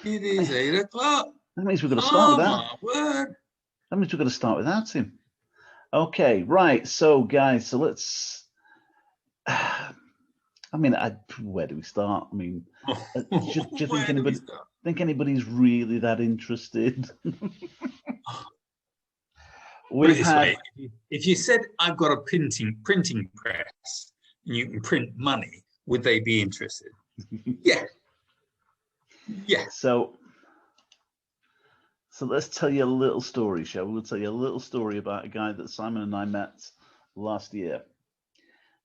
It is 8 o'clock. That means we're going to start Oh, with that. my word. That means we're going to start without him. Okay, right. So, guys, so let's. I mean, where do we start? I mean, do you think anybody's really that interested? Put it this way, if you said I've got a printing press and you can print money, would they be interested? Yeah. Yeah. So let's tell you a little story, shall we? We'll tell you a little story about a guy that Simon and I met last year.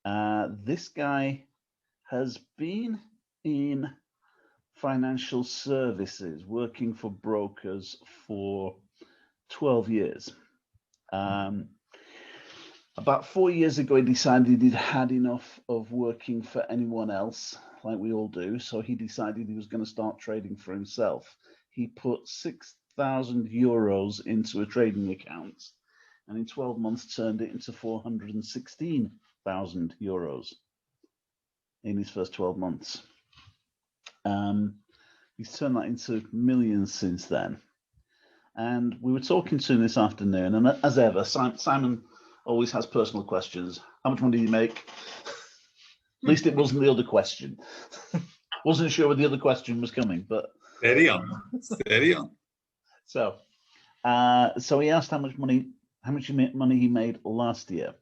This guy has been in financial services, working for brokers for 12 years. About 4 years ago, he decided he'd had enough of working for anyone else, like we all do. So he decided he was going to start trading for himself. He put 6,000 euros into a trading account, and in 12 months turned it into 416,000 euros in his first 12 months. He's turned that into millions since then. And we were talking to him this afternoon, and as ever, Simon always has personal questions. How much money do you make? At least it wasn't the other question. Wasn't sure where the other question was coming, but steady on. So he asked how much money he made last year,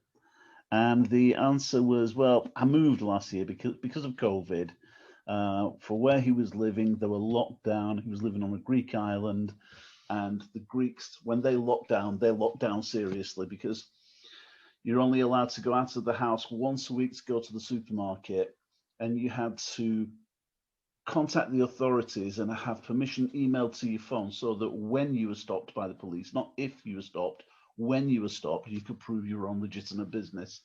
and the answer was, well, I moved last year because of COVID. For where he was living, there were locked down. He was living on a Greek island, and the Greeks, when they locked down seriously, because you're only allowed to go out of the house once a week to go to the supermarket, and you had to contact the authorities and have permission emailed to your phone so that when you were stopped by the police, not if you were stopped, when you were stopped, you could prove your own legitimate business.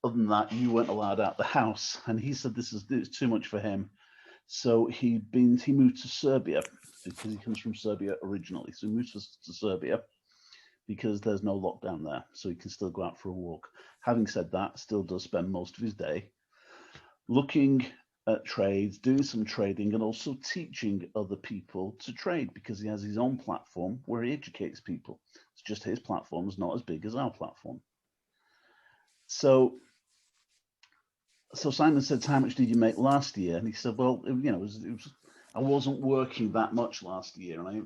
Other than that, you weren't allowed out the house. And he said this is too much for him. So he moved to Serbia, because he comes from Serbia originally. So he moved to Serbia because there's no lockdown there, so he can still go out for a walk. Having said that, still does spend most of his day looking at trades, doing some trading, and also teaching other people to trade, because he has his own platform where he educates people. It's just his platform is not as big as our platform. So Simon said, how much did you make last year? And he said, well, I wasn't working that much last year, and I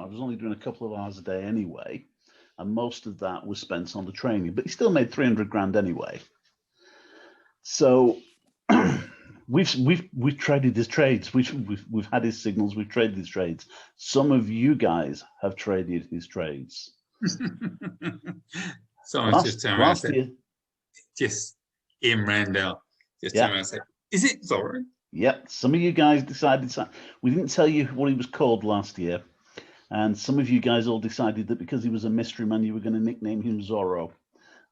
was only doing a couple of hours a day anyway, and most of that was spent on the training. But he still made 300 grand anyway. So we've traded his trades. We've had his signals. We've traded his trades. Some of you guys have traded his trades. Someone's just telling me, I said, just Ian Randall. Just tell me, I said, is it Zorro? Yep. Some of you guys decided. We didn't tell you what he was called last year, and some of you guys all decided that because he was a mystery man, you were going to nickname him Zorro,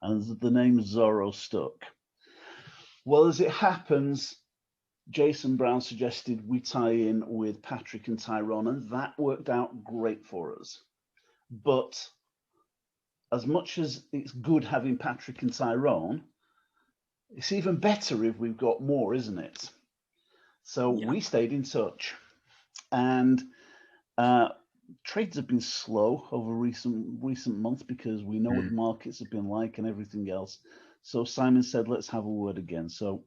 and the name Zorro stuck. Well, as it happens, Jason Brown suggested we tie in with Patrick and Tyrone, and that worked out great for us. But as much as it's good having Patrick and Tyrone, it's even better if we've got more, isn't it? So we stayed in touch, and trades have been slow over recent months because we know what the markets have been like and everything else. So Simon said, let's have a word again. So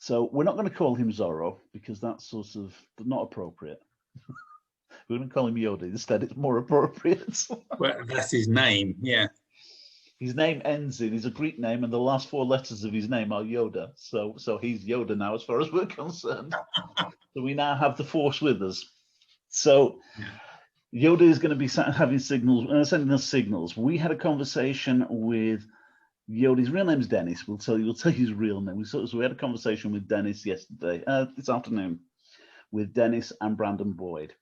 we're not going to call him Zorro because that's sort of not appropriate. We're going to call him Yoda instead. It's more appropriate. Well, that's his name, yeah. His name ends in, he's a Greek name, and the last 4 letters of his name are Yoda. So he's Yoda now, as far as we're concerned. So we now have the Force with us. So Yoda is going to be having signals, sending us signals. We had a conversation with Yoda. His real name is Dennis. We'll tell you his real name. So we had a conversation with Dennis this afternoon, with Dennis and Brandon Boyd.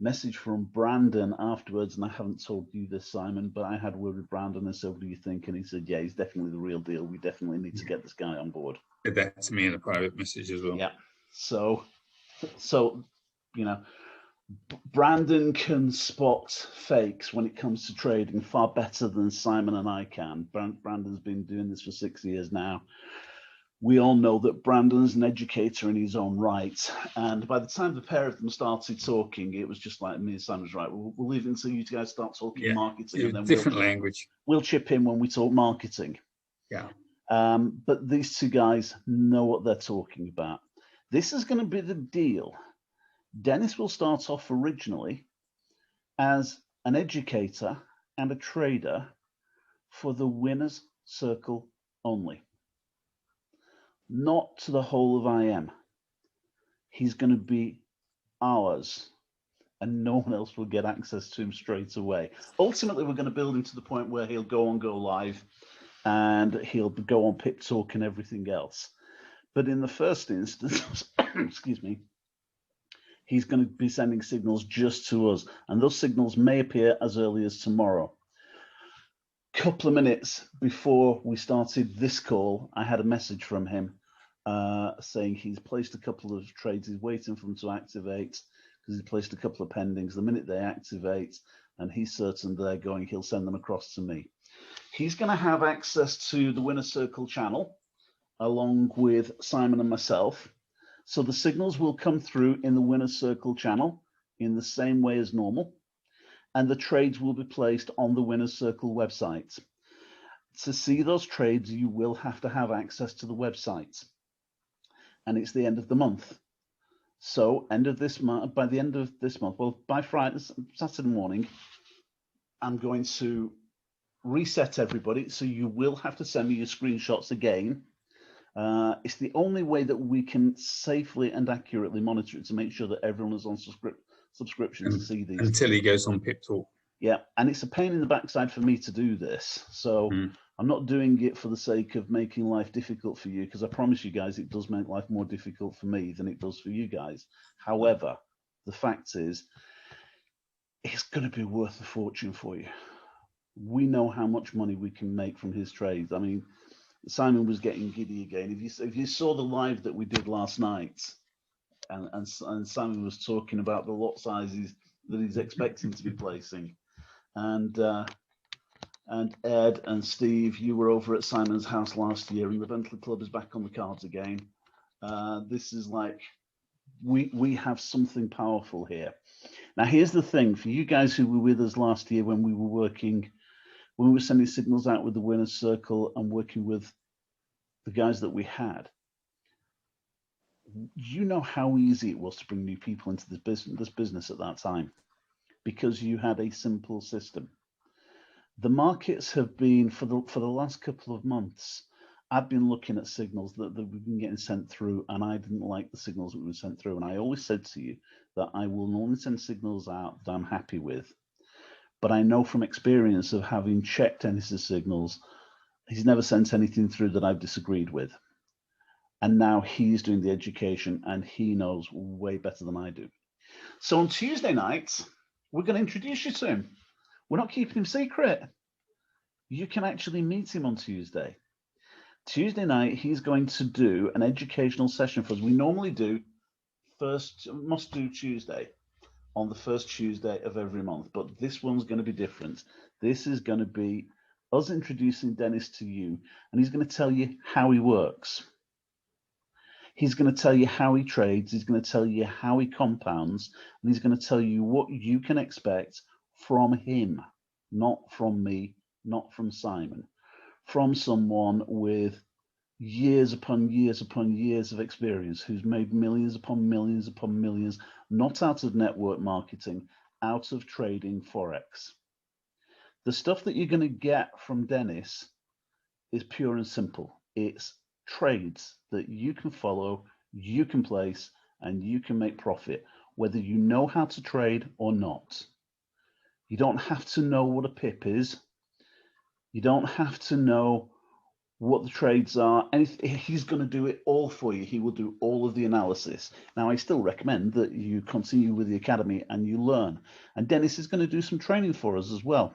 Message from Brandon afterwards, and I haven't told you this, Simon, but I had a word with Brandon and said, what do you think? And he said, yeah, he's definitely the real deal. We definitely need to get this guy on board. Did that to me in a private message as well. Yeah. So Brandon can spot fakes when it comes to trading far better than Simon and I can. Brandon's been doing this for 6 years now. We all know that Brandon's an educator in his own right. And by the time the pair of them started talking, it was just like me and Simon was right. We'll leave it until you guys start talking marketing, and then different language. We'll chip in when we talk marketing. Yeah. But these two guys know what they're talking about. This is going to be the deal. Dennis will start off originally as an educator and a trader for the winner's circle only. Not to the whole of IM. He's going to be ours, and no one else will get access to him straight away. Ultimately, we're going to build him to the point where he'll go live, and he'll go on Pip Talk and everything else. But in the first instance, excuse me, he's going to be sending signals just to us, and those signals may appear as early as tomorrow. Couple of minutes before we started this call, I had a message from him saying he's placed a couple of trades. He's waiting for them to activate because he's placed a couple of pendings. The minute they activate and he's certain they're going, he'll send them across to me. He's going to have access to the Winner Circle channel along with Simon and myself. So the signals will come through in the Winner Circle channel in the same way as normal. And the trades will be placed on the Winner Circle website. To see those trades, you will have to have access to the website. And it's the end of the month. So end of this month, by the end of this month, well, by Friday, Saturday morning, I'm going to reset everybody. So you will have to send me your screenshots again. It's the only way that we can safely and accurately monitor it to make sure that everyone is on subscription to see these. Until he goes on Pip Talk. Yeah, and it's a pain in the backside for me to do this. So I'm not doing it for the sake of making life difficult for you, because I promise you guys it does make life more difficult for me than it does for you guys. However, the fact is, it's going to be worth a fortune for you. We know how much money we can make from his trades. I mean, Simon was getting giddy again. If you saw the live that we did last night, and Simon was talking about the lot sizes that he's expecting to be placing, and Ed and Steve, you were over at Simon's house last year, and the Bentley Club is back on the cards again. This is like we have something powerful here. Now, here's the thing for you guys who were with us last year when we were working, when we were sending signals out with the Winner's Circle and working with the guys that we had. You know how easy it was to bring new people into this business at that time, because you had a simple system. The markets have been, for the last couple of months, I've been looking at signals that we've been getting sent through, and I didn't like the signals that we were sent through. And I always said to you that I will only send signals out that I'm happy with. But I know from experience of having checked Dennis's signals, he's never sent anything through that I've disagreed with. And now he's doing the education, and he knows way better than I do. So on Tuesday night, we're going to introduce you to him. We're not keeping him secret. You can actually meet him on Tuesday. Tuesday night, he's going to do an educational session for us. We normally do must do Tuesday on the first Tuesday of every month, but this one's going to be different. This is going to be us introducing Dennis to you, and he's going to tell you how he works. He's going to tell you how he trades. He's going to tell you how he compounds, and he's going to tell you what you can expect from him, not from me, not from Simon, from someone with years upon years upon years of experience, who's made millions upon millions upon millions, not out of network marketing, out of trading Forex. The stuff that you're going to get from Dennis is pure and simple. It's trades that you can follow, you can place, and you can make profit, whether you know how to trade or not. You don't have to know what a pip is. You don't have to know what the trades are. And he's going to do it all for you. He will do all of the analysis. Now, I still recommend that you continue with the academy and you learn. And Dennis is going to do some training for us as well.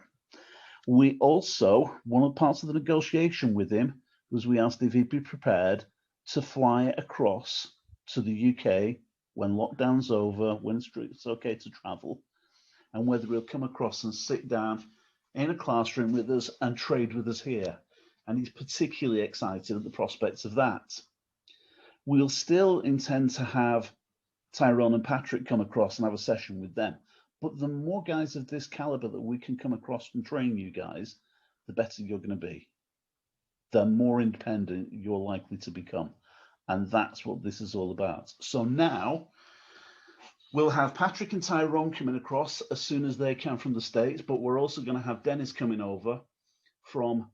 We also, one of the parts of the negotiation with him was we asked if he'd be prepared to fly across to the UK when lockdown's over, when it's okay to travel, and whether he'll come across and sit down in a classroom with us and trade with us here. And he's particularly excited at the prospects of that. We'll still intend to have Tyrone and Patrick come across and have a session with them. But the more guys of this caliber that we can come across and train you guys, the better you're going to be. The more independent you're likely to become. And that's what this is all about. So now we'll have Patrick and Tyrone coming across as soon as they can from the States, but we're also going to have Dennis coming over from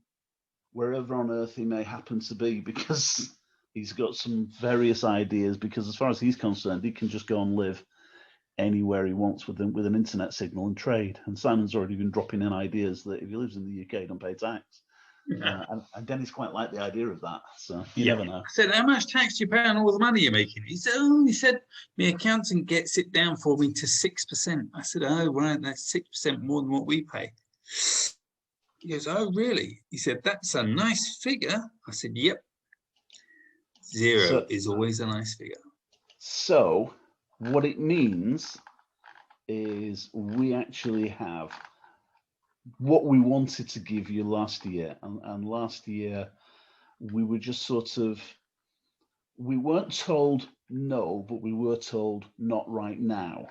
wherever on earth he may happen to be, because he's got some various ideas, because as far as he's concerned, he can just go and live anywhere he wants with an internet signal and trade. And Simon's already been dropping in ideas that if he lives in the UK, don't pay tax. And Dennis quite liked the idea of that. So you never know. I said, how much tax do you pay on all the money you're making? He said, my accountant gets it down for me to 6%. I said, oh, right, that's 6% more than what we pay. He goes, oh, really? He said, that's a nice figure. I said, yep. Zero is always a nice figure. So what it means is we actually have what we wanted to give you last year. And last year, we were just sort of, we weren't told no, but we were told not right now.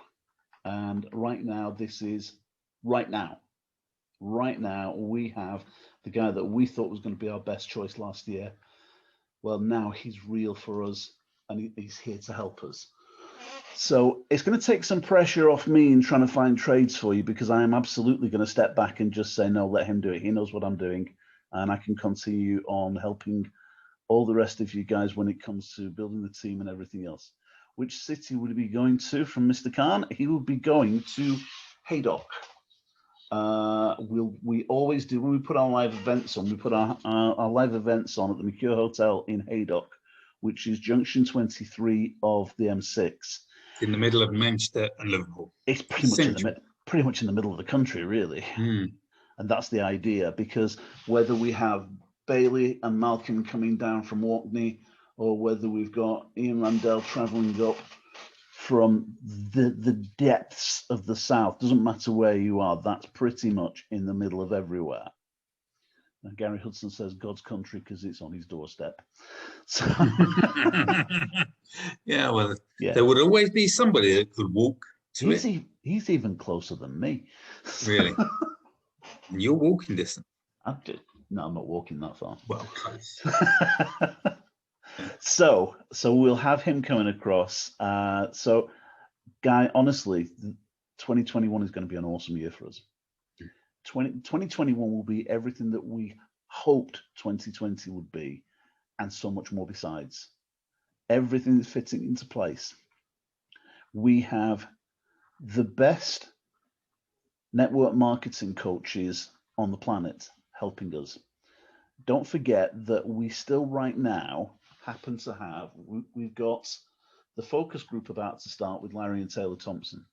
And right now, this is right now. Right now, we have the guy that we thought was going to be our best choice last year. Well, now he's real for us, and he's here to help us. So it's going to take some pressure off me in trying to find trades for you, because I am absolutely going to step back and just say, no, let him do it. He knows what I'm doing, and I can continue on helping all the rest of you guys when it comes to building the team and everything else. Which city would he be going to from Mr. Khan? He will be going to Haydock. We always do, when we put our live events on, we put our live events on at the Mercure Hotel in Haydock, which is junction 23 of the M6. In the middle of Manchester and Liverpool. It's pretty much in the middle of the country, really. And that's the idea, because whether we have Bailey and Malcolm coming down from Orkney, or whether we've got Ian Randell travelling up from the depths of the south, doesn't matter where you are, that's pretty much in the middle of everywhere. And Gary Hudson says God's country because it's on his doorstep. So yeah, well, there would always be somebody that could walk to it. He's even closer than me. Really? And you're walking distance? No, I'm not walking that far. Well, close. So we'll have him coming across. So, Guy, honestly, 2021 is going to be an awesome year for us. 2021 will be everything that we hoped 2020 would be, and so much more besides. Everything is fitting into place. We have the best network marketing coaches on the planet helping us. Don't forget that we still right now happen to have, we've got the focus group about to start with Larry and Taylor Thompson.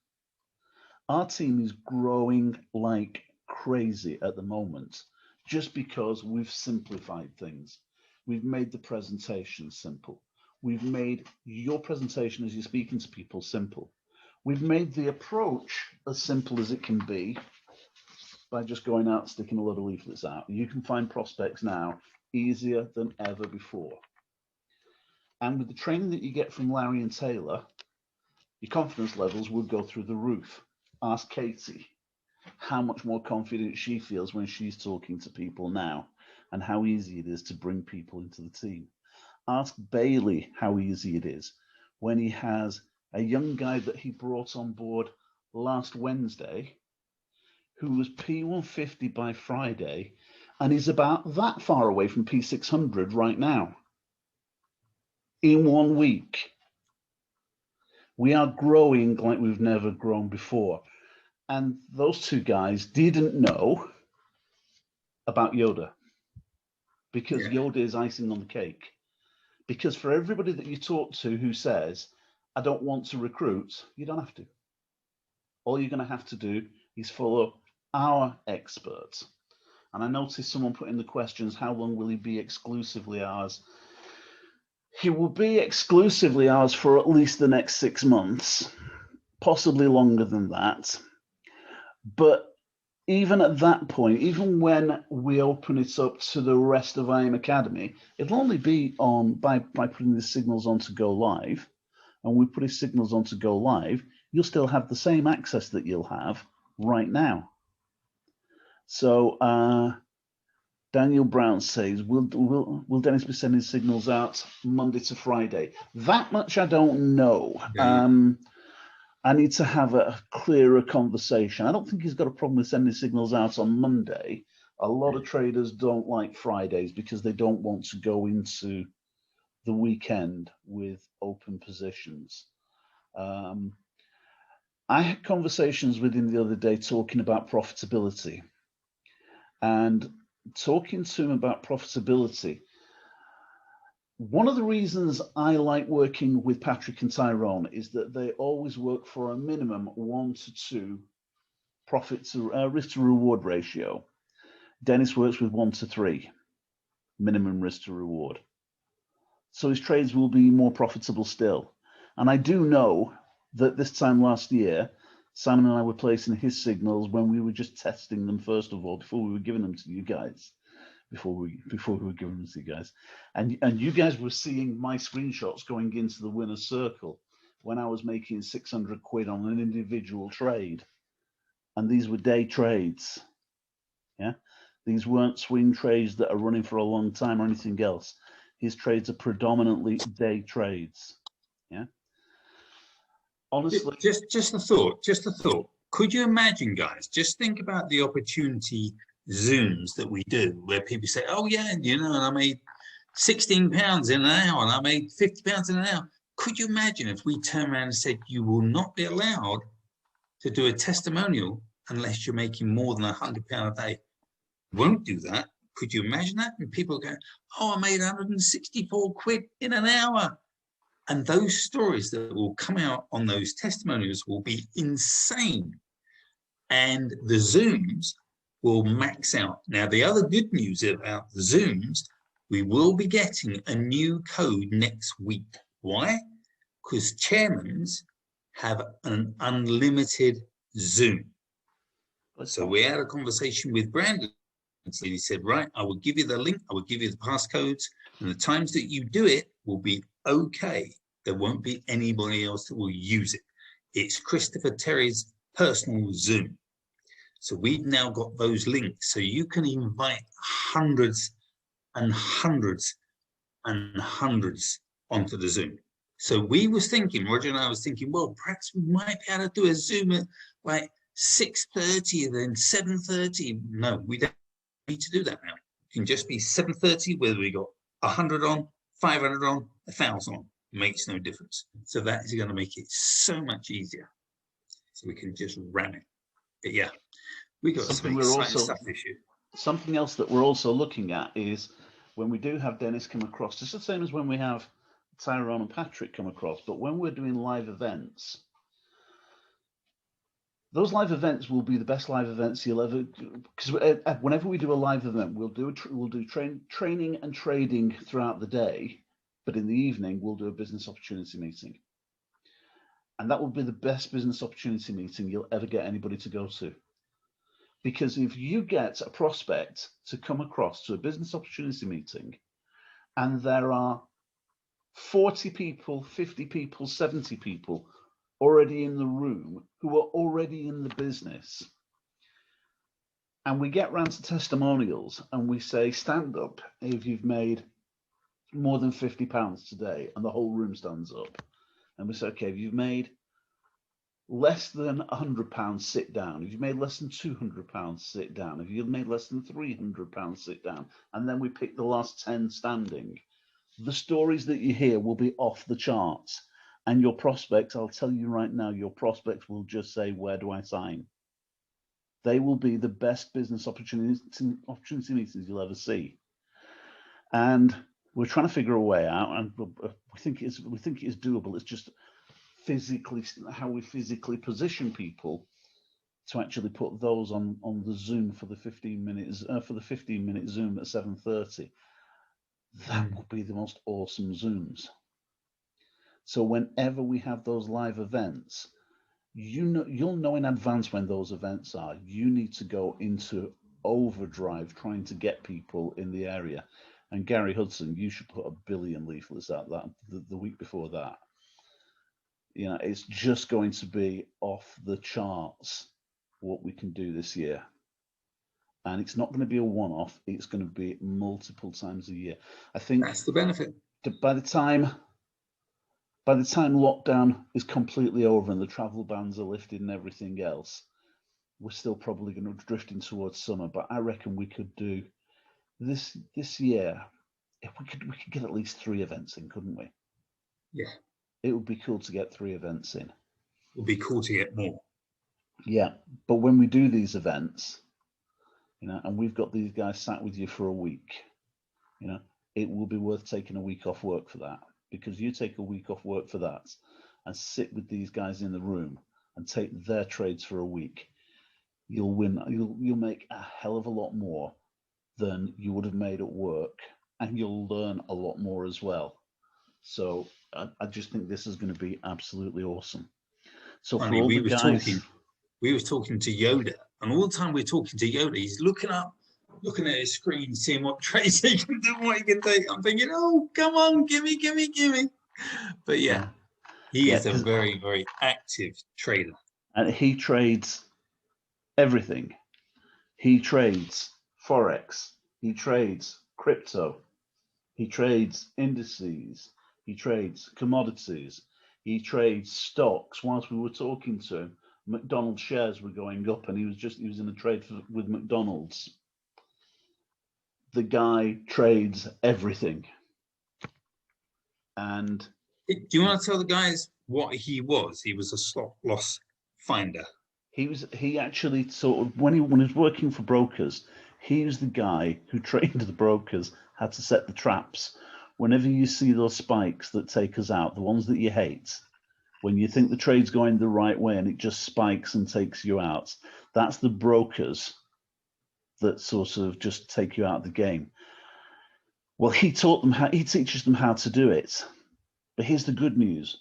Our team is growing like crazy at the moment, just because we've simplified things. We've made the presentation simple. We've made your presentation as you're speaking to people simple. We've made the approach as simple as it can be by just going out, sticking a lot of leaflets out. You can find prospects now easier than ever before. And with the training that you get from Larry and Taylor, your confidence levels will go through the roof. Ask Katie how much more confident she feels when she's talking to people now, and how easy it is to bring people into the team. Ask Bailey how easy it is when he has a young guy that he brought on board last Wednesday who was P150 by Friday and is about that far away from P600 right now. In 1 week. We are growing like we've never grown before. And those two guys didn't know about Yoda, because Yoda is icing on the cake. Because for everybody that you talk to who says, I don't want to recruit, you don't have to. All you're going to have to do is follow our experts. And I noticed someone put in the questions, how long will he be exclusively ours? He will be exclusively ours for at least the next 6 months, possibly longer than that. But even at that point, even when we open it up to the rest of IM Academy, it'll only be on by putting the signals on to go live. And we put his signals on to go live, you'll still have the same access that you'll have right now. So Daniel Brown says, will Dennis be sending signals out Monday to Friday? That much I don't know. I need to have a clearer conversation. I don't think he's got a problem with sending signals out on Monday. A lot of traders don't like Fridays because they don't want to go into the weekend with open positions. I had conversations with him the other day talking about profitability, and talking to him about profitability. One of the reasons I like working with Patrick and Tyrone is that they always work for a minimum 1 to 2 profit to risk to reward ratio. Dennis works with 1 to 3 minimum risk to reward. So his trades will be more profitable still. And I do know that this time last year, Simon and I were placing his signals when we were just testing them first of all, before we were giving them to you guys. Before we were giving them to you guys. And you guys were seeing my screenshots going into the winner's circle when I was making 600 quid on an individual trade. And these were day trades. Yeah. These weren't swing trades that are running for a long time or anything else. His trades are predominantly day trades. Yeah. Honestly, just a thought. Could you imagine, guys? Just think about the opportunity Zooms that we do, where people say, "Oh yeah, you know, and I made £16 in an hour, and I made £50 in an hour." Could you imagine if we turn around and said, "You will not be allowed to do a testimonial unless you're making more than £100 a day"? Won't do that. Could you imagine that? And people go, "Oh, I made 164 quid in an hour." And those stories that will come out on those testimonials will be insane. And the Zooms will max out. Now, the other good news about the Zooms, we will be getting a new code next week. Why? Because chairmans have an unlimited Zoom. So we had a conversation with Brandon. He said, right, I will give you the link, I will give you the passcodes, and the times that you do it will be okay. There won't be anybody else that will use it. It's Christopher Terry's personal Zoom. So we've now got those links. So you can invite hundreds and hundreds and hundreds onto the Zoom. So we was thinking, Roger and I was thinking, well, perhaps we might be able to do a Zoom at like 6:30 and then 7:30. No, we don't need to do that now. It can just be 7:30, whether we got 100 on, 500 on, 1,000 on. Makes no difference. So that is going to make it so much easier. So we can just ram it. But yeah, we got some exciting stuff this year. Something else that we're also looking at is when we do have Dennis come across, it's the same as when we have Tyrone and Patrick come across, but when we're doing live events, those live events will be the best live events you'll ever, because whenever we do a live event, we'll do training and trading throughout the day, but in the evening we'll do a business opportunity meeting, and that will be the best business opportunity meeting you'll ever get anybody to go to. Because if you get a prospect to come across to a business opportunity meeting and there are 40 people, 50 people, 70 people already in the room who are already in the business, and we get round to testimonials and we say, stand up if you've made more than £50 today, and the whole room stands up, and we say, okay, if you've made less than £100, sit down. If you've made less than £200, sit down. If you've made less than £300, sit down. And then we pick the last 10 standing. The stories that you hear will be off the charts. And your prospects, I'll tell you right now, your prospects will just say, where do I sign? They will be the best business opportunity meetings you'll ever see. And we're trying to figure a way out, and we think it is doable. It's just physically how we physically position people to actually put those on the Zoom for the 15 minutes for the 15-minute Zoom at 7:30. That will be the most awesome Zooms. So whenever we have those live events, you'll know in advance when those events are. You need to go into overdrive trying to get people in the area. And Gary Hudson, you should put 1 billion leaflets out that the week before that. You know, it's just going to be off the charts what we can do this year. And it's not going to be a one-off. It's going to be multiple times a year. I think that's the benefit. By the time lockdown is completely over and the travel bans are lifted and everything else, we're still probably going to drifting towards summer. But I reckon we could do this year. If we could get at least 3 events in, couldn't we? Yeah. It would be cool to get 3 events in. It would be cool to get more. Yeah, but when we do these events, you know, and we've got these guys sat with you for a week, you know, it will be worth taking a week off work for that, because you take a week off work for that and sit with these guys in the room and take their trades for a week, you'll win. You'll make a hell of a lot more than you would have made at work, and you'll learn a lot more as well. So I just think this is going to be absolutely awesome. So for all the guys, we was talking to Yoda, and all the time we're talking to Yoda, he's looking up, looking at his screen, seeing what trades he can do, what he can take. I'm thinking, oh, come on, give me. But yeah, he is a very, very active trader. And he trades everything. He trades Forex. He trades crypto. He trades indices. He trades commodities. He trades stocks. Whilst we were talking to him, McDonald's shares were going up, and he was in a trade with McDonald's. The guy trades everything. And do you want to tell the guys what he was? He was a stop loss finder. He actually sort of, when he was working for brokers, he was the guy who trained the brokers how to set the traps. Whenever you see those spikes that take us out, the ones that you hate, when you think the trade's going the right way and it just spikes and takes you out, that's the brokers that sort of just take you out of the game. Well, he teaches them how to do it. But here's the good news.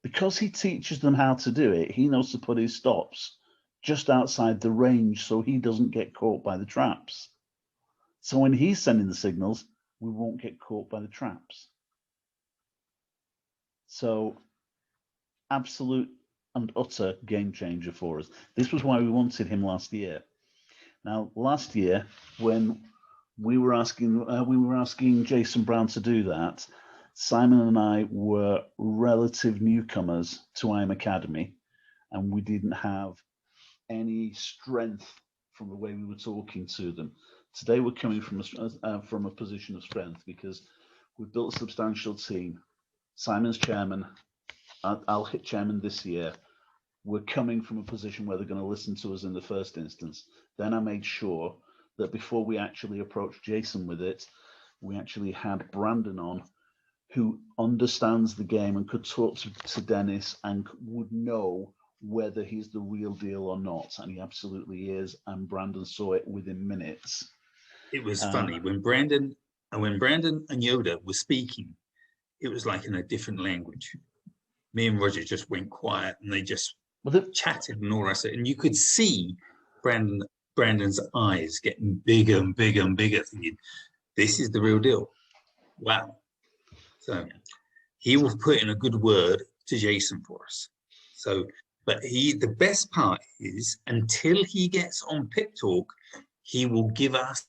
Because he teaches them how to do it, he knows to put his stops just outside the range so he doesn't get caught by the traps. So when he's sending the signals, we won't get caught by the traps. So absolute and utter game changer for us. This was why we wanted him last year. Now, last year, when we were asking Jason Brown to do that, Simon and I were relative newcomers to IM Academy, and we didn't have any strength from the way we were talking to them. Today, we're coming from a position of strength because we've built a substantial team. Simon's chairman. I'll hit chairman this year. We're coming from a position where they're going to listen to us in the first instance. Then I made sure that before we actually approached Jason with it, we actually had Brandon on, who understands the game and could talk to Dennis and would know whether he's the real deal or not. And he absolutely is. And Brandon saw it within minutes. It was funny when Brandon and Yoda were speaking, it was like in a different language. Me and Roger just went quiet and they just chatted and all that. And you could see Brandon's eyes getting bigger and bigger and bigger, thinking, this is the real deal. Wow. So he will put in a good word to Jason for us. So, but the best part is until he gets on Pip Talk, he will give us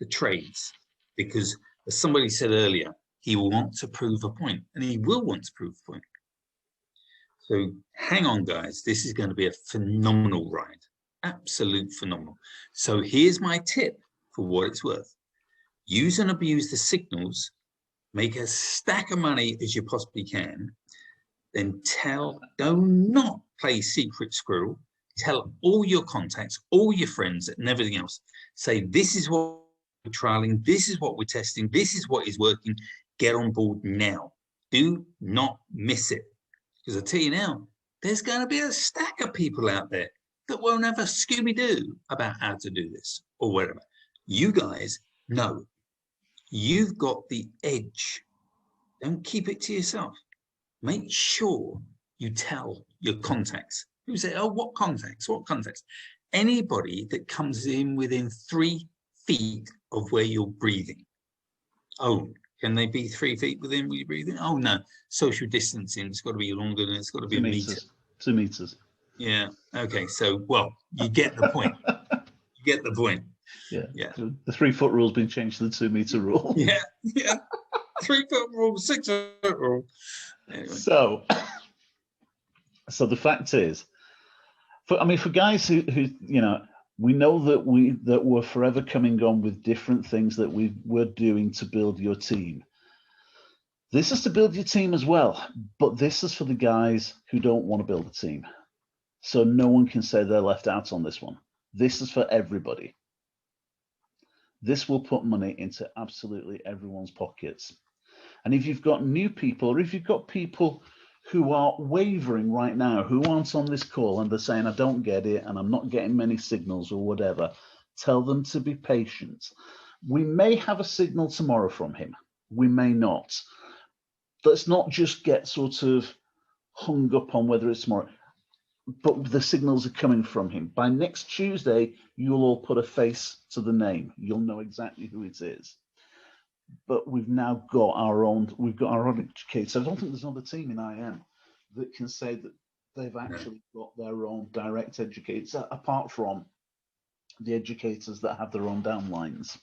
the trades, because as somebody said earlier, he will want to prove a point, and he will want to prove a point. So hang on, guys. This is going to be a phenomenal ride. Absolute phenomenal. So here's my tip for what it's worth. Use and abuse the signals. Make a stack of money as you possibly can. Then do not play secret squirrel. Tell all your contacts, all your friends, and everything else. Say, this is what we're trialing. This is what we're testing. This is what is working. Get on board now. Do not miss it. Because I tell you now, there's going to be a stack of people out there that won't have a Scooby-Doo about how to do this or whatever. You guys know. You've got the edge. Don't keep it to yourself. Make sure you tell your contacts People say, oh, what context? What context? Anybody that comes in within 3 feet of where you're breathing. Oh, can they be 3 feet within where you're breathing? Oh, no. Social distancing, it's got to be longer than it's got to be 2 a meters. meter. 2 meters. Yeah. Okay. So, well, you get the point. You get the point. Yeah. Yeah. The 3 foot rule's been changed to the 2 meter rule. Yeah. Yeah. 3 foot rule, 6 foot rule. Anyway. So the fact is, for guys who we know that we're forever coming on with different things that we're doing to build your team. This is to build your team as well, but this is for the guys who don't want to build a team. So no one can say they're left out on this one. This is for everybody. This will put money into absolutely everyone's pockets. And if you've got new people, or if you've got people who are wavering right now, who aren't on this call and they're saying, I don't get it and I'm not getting many signals or whatever, tell them to be patient. We may have a signal tomorrow from him. We may not. Let's not just get sort of hung up on whether it's tomorrow, but the signals are coming from him. By next Tuesday, you'll all put a face to the name. You'll know exactly who it is. But we've now got our own educators. I don't think there's another team in IM that can say that they've actually got their own direct educators, apart from the educators that have their own downlines.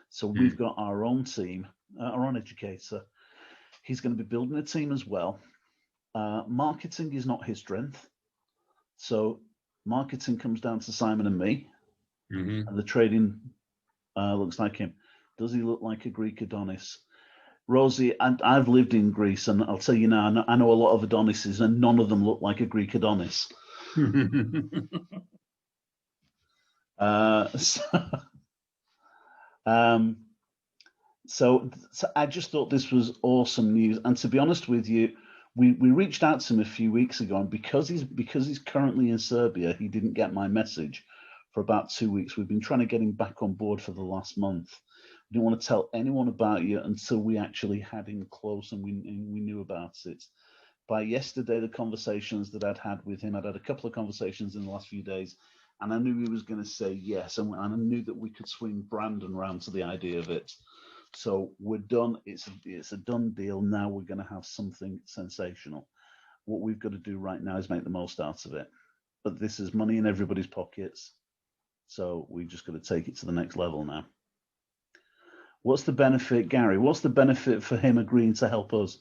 So we've got our own team, our own educator. He's going to be building a team as well. Marketing is not his strength. So marketing comes down to Simon and me. And the trading looks like him. Does he look like a Greek Adonis? Rosie, I've lived in Greece, and I'll tell you now, I know a lot of Adonises, and none of them look like a Greek Adonis. So I just thought this was awesome news. And to be honest with you, we reached out to him a few weeks ago, and because he's currently in Serbia, he didn't get my message for about 2 weeks. We've been trying to get him back on board for the last month. We didn't want to tell anyone about you until we actually had him close and we knew about it. By yesterday, the conversations that I'd had with him, I'd had a couple of conversations in the last few days, and I knew he was going to say yes, and I knew that we could swing Brandon around to the idea of it. So we're done. It's a done deal. Now we're going to have something sensational. What we've got to do right now is make the most out of it. But this is money in everybody's pockets. So we just got to take it to the next level now. What's the benefit, Gary? What's the benefit for him agreeing to help us?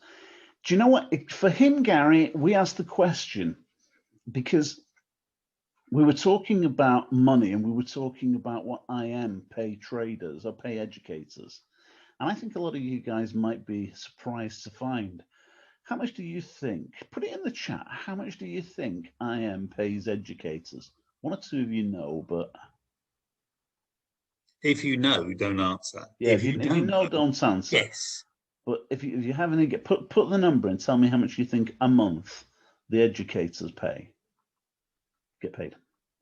Do you know what? For him, Gary, we asked the question because we were talking about money and we were talking about what IM pay traders or pay educators. And I think a lot of you guys might be surprised to find. How much do you think? Put it in the chat. How much do you think IM pays educators? One or two of you know, but... If you know, don't answer. Yeah, if you know, don't answer. Yes. But if you have any, put the number and tell me how much you think a month the educators get paid.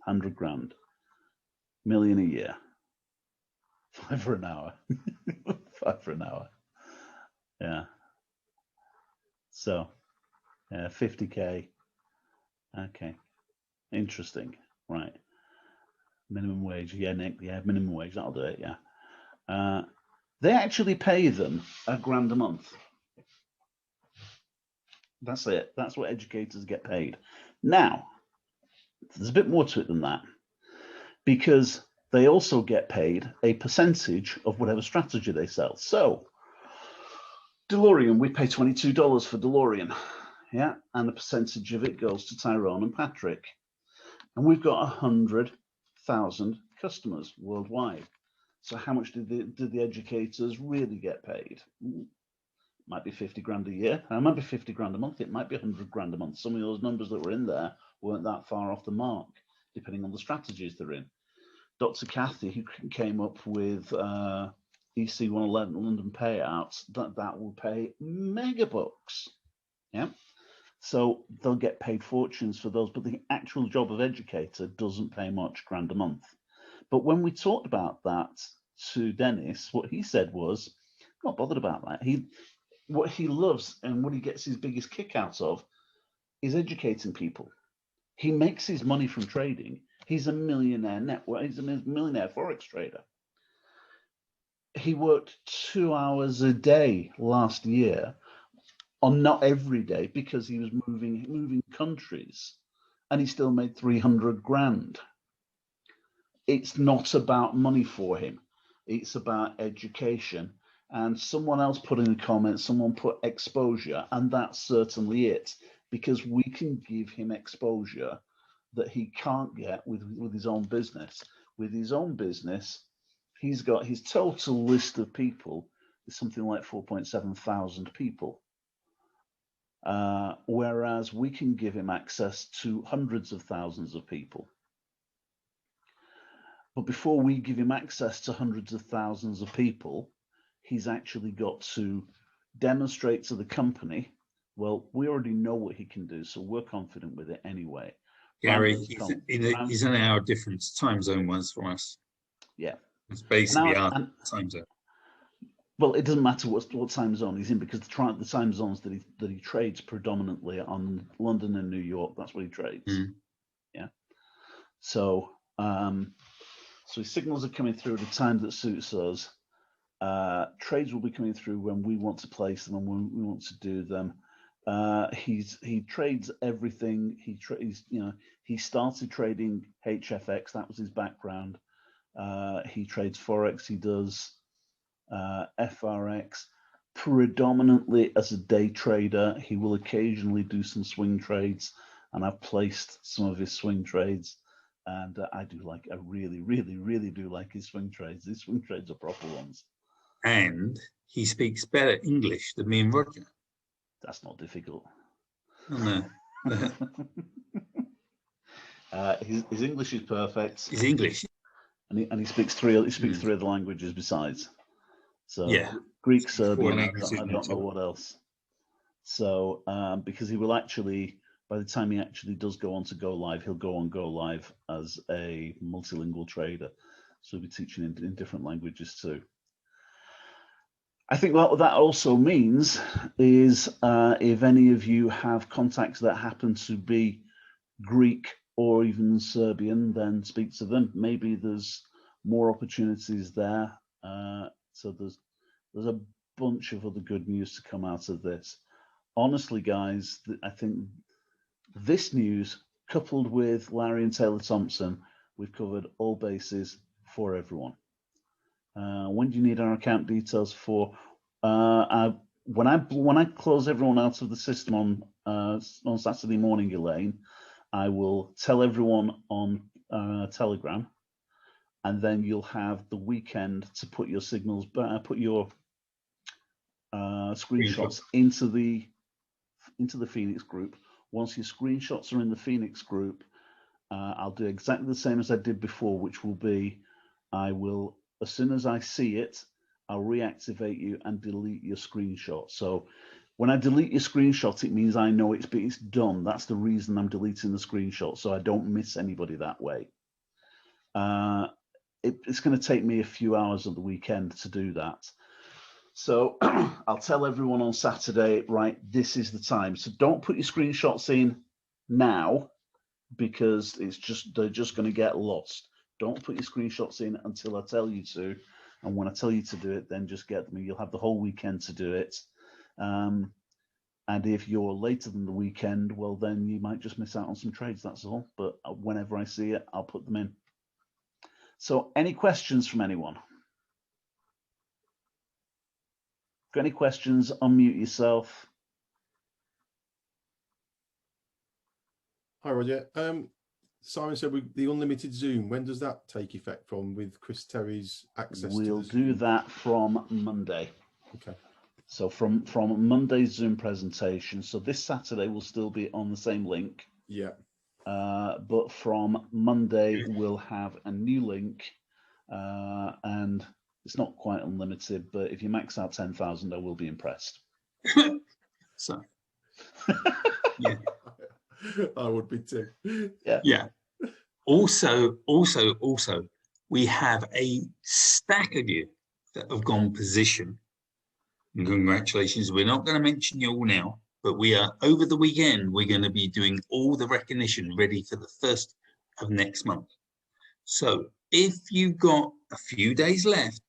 100 grand, million a year, 5 for an hour, 5 for an hour. Yeah. So, 50K. Okay. Interesting. Right. Minimum wage. Yeah, Nick. Yeah, minimum wage. That'll do it. Yeah. They actually pay them £1,000 a month. That's it. That's what educators get paid. Now, there's a bit more to it than that, because they also get paid a percentage of whatever strategy they sell. So, DeLorean, we pay $22 for DeLorean. Yeah, and a percentage of it goes to Tyrone and Patrick. And we've got 100,000 customers worldwide. So how much did the educators really get paid? Might be 50 grand a year. It might be 50 grand a month. It might be 100 grand a month. Some of those numbers that were in there weren't that far off the mark, depending on the strategies they're in. Dr. Kathy, who came up with EC 111 London payouts, that will pay megabucks. Yeah. So they'll get paid fortunes for those, but the actual job of educator doesn't pay much, £1,000 a month. But when we talked about that to Dennis, what he said was, not bothered about that. What he loves and what he gets his biggest kick out of is educating people. He makes his money from trading. He's a millionaire network. He's a millionaire Forex trader. He worked 2 hours a day last year, on not every day, because he was moving countries, and he still made 300 grand. It's not about money for him. It's about education. And someone else put in the comments, someone put exposure, and that's certainly it, because we can give him exposure that he can't get with his own business. With his own business, he's got his total list of people is something like 4.7 thousand people. Whereas we can give him access to hundreds of thousands of people. But before we give him access to hundreds of thousands of people, he's actually got to demonstrate to the company, well, we already know what he can do, so we're confident with it anyway. Gary, he's an hour difference time zone wise for us. Yeah. It's basically our time zone. Well, it doesn't matter what time zone he's in, because the time zones that he trades predominantly on London and New York, that's what he trades. Mm. Yeah. So so his signals are coming through at a time that suits us. Trades will be coming through when we want to place them and when we want to do them. He trades everything. He started trading HFX. That was his background. He trades Forex. He does FRX predominantly as a day trader. He will occasionally do some swing trades, and I've placed some of his swing trades. And I really do like his swing trades. His swing trades are proper ones. And he speaks better English than me and Roger. That's not difficult. Oh, no. His English is perfect. His English, and he speaks three other languages besides. So yeah, Greek, Serbian, I don't know what else. So because he will actually, by the time he actually does go on to go live, he'll go live as a multilingual trader. So he'll be teaching in different languages too. I think what that also means is if any of you have contacts that happen to be Greek or even Serbian, then speak to them. Maybe there's more opportunities there. So there's a bunch of other good news to come out of this. Honestly, guys, I think this news, coupled with Larry and Taylor Thompson, we've covered all bases for everyone. When do you need our account details for? When I close everyone out of the system on Saturday morning, Elaine, I will tell everyone on Telegram, and then you'll have the weekend to put your signals, put your screenshots into the Phoenix group. Once your screenshots are in the Phoenix group, I'll do exactly the same as I did before, which will be, I will, as soon as I see it, I'll reactivate you and delete your screenshot. So when I delete your screenshot, it means I know it's done. That's the reason I'm deleting the screenshot, so I don't miss anybody that way. It's going to take me a few hours of the weekend to do that. So I'll tell everyone on Saturday, right, this is the time. So don't put your screenshots in now, because they're just going to get lost. Don't put your screenshots in until I tell you to. And when I tell you to do it, then just get them. You'll have the whole weekend to do it. And if you're later than the weekend, well, then you might just miss out on some trades, that's all. But whenever I see it, I'll put them in. So any questions from anyone? Got any questions? Unmute yourself. Hi, Roger. Simon said the unlimited Zoom, when does that take effect from with Chris Terry's access? We'll do that from Monday. Okay. So from Monday's Zoom presentation. So this Saturday will still be on the same link. Yeah. But from Monday we'll have a new link, and it's not quite unlimited, but if you max out 10,000, I will be impressed. So, yeah. I would be too. Yeah. Also, we have a stack of you that have gone position. And congratulations. We're not going to mention you all now, But we are over the weekend. We're going to be doing all the recognition ready for the 1st of next month. So if you've got a few days left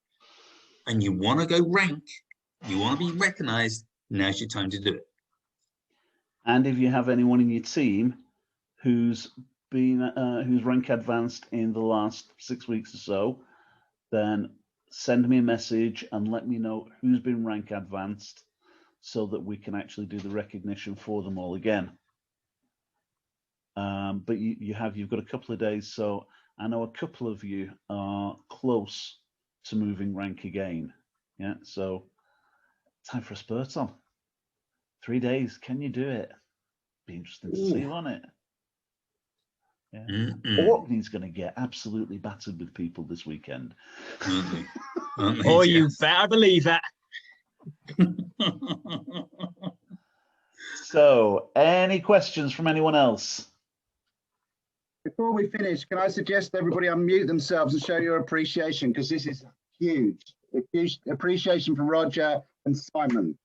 and you want to go rank, you want to be recognized, now's your time to do it. And if you have anyone in your team who's been who's rank advanced in the last 6 weeks or so, then send me a message and let me know who's been rank advanced so that we can actually do the recognition for them all again. But you've got a couple of days, so I know a couple of you are close to moving rank again. Yeah, so time for a spurt on. 3 days, can you do it? Be interesting to see, won't it? Yeah. Orkney's going to get absolutely battered with people this weekend. Oh, you better believe it. So, any questions from anyone else? Before we finish, can I suggest everybody unmute themselves and show your appreciation, because this is huge. Appreciation from Roger and Simon.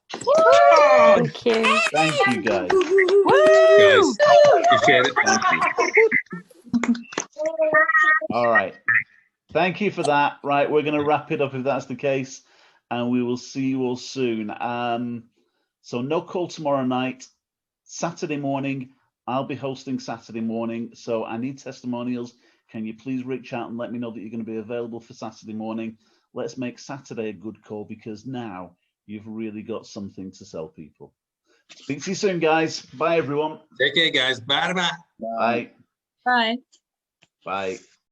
Thank you. Thank you, guys. Guys, appreciate it. Thank you. All right. Thank you for that. Right, we're going to wrap it up if that's the case, and we will see you all soon. So no call tomorrow night. Saturday morning, I'll be hosting Saturday morning. So I need testimonials. Can you please reach out and let me know that you're going to be available for Saturday morning? Let's make Saturday a good call, because now you've really got something to sell people. Speak to you soon, guys. Bye, everyone. Take care, guys. Bye-bye. Bye. Bye. Bye.